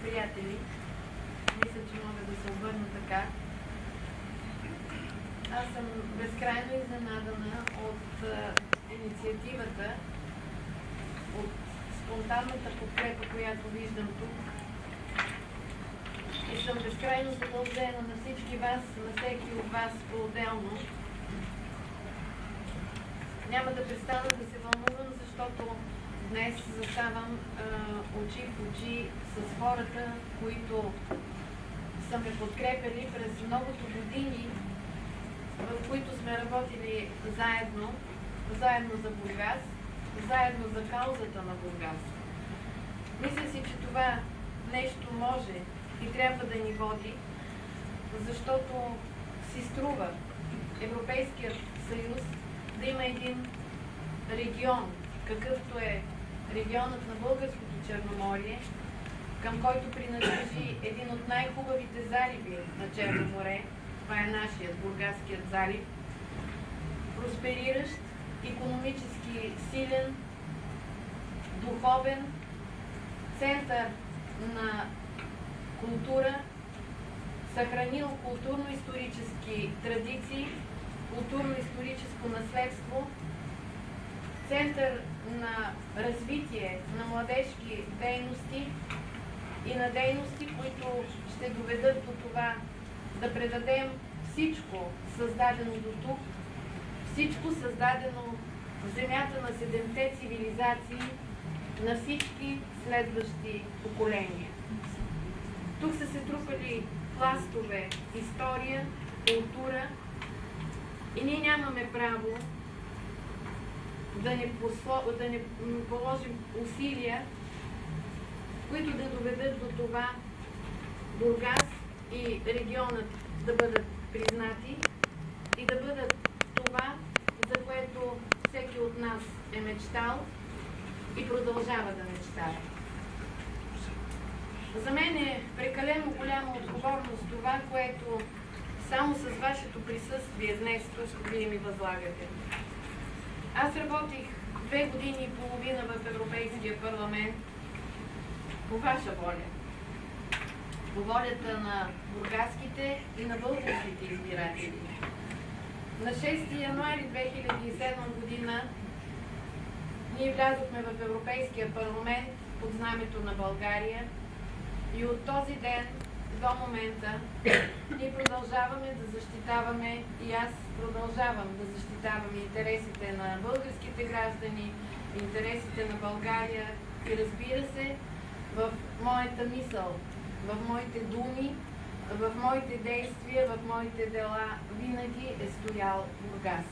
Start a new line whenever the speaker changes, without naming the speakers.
приятели, мисля, че мога да се обърна така. Аз съм безкрайно изненадана от инициативата, от спонтанната подкрепа, която виждам тук. И съм безкрайно задължена на всички вас, на всеки от вас по-отделно. Няма да престана да се вълнувам, защото днес заставам очи в очи с хората, които са ме подкрепили през многото години, в които сме работили заедно за Бургас, заедно за каузата на Бургас. Мисля си, че това нещо може и трябва да ни води, защото си струва Европейският съюз да има един регион, какъвто е регионът на Българското Черноморие, към който принадлежи един от най-хубавите заливи на Черно море. Това е нашият Бургаският залив. Проспериращ, икономически силен, духовен, център на култура, съхранил културно-исторически традиции, културно-историческо наследство, център на развитие на младежки дейности и на дейности, които ще доведат до това да предадем всичко създадено до тук, всичко създадено в земята на 7-те цивилизации на всички следващи поколения. Тук са се трупали пластове, история, култура и ние нямаме право да не положим усилия, които да доведат до това Бургас и регионът да бъдат признати и да бъдат това, за което всеки от нас е мечтал и продължава да мечтае. За мен е прекалено голяма отговорност това, което само с вашето присъствие днес тук вие ми възлагате. Аз работих 2 години и половина в Европейския парламент по ваша воля. По волята на бургаските и на българските избиратели. На 6 януари 2007 година ние влязохме в Европейския парламент под знамето на България и от този ден до момента ние продължаваме да защитаваме и аз продължавам да защитавам интересите на българските граждани, интересите на България и разбира се, в моята мисъл, в моите думи, в моите действия, в моите дела винаги е стоял Бургас.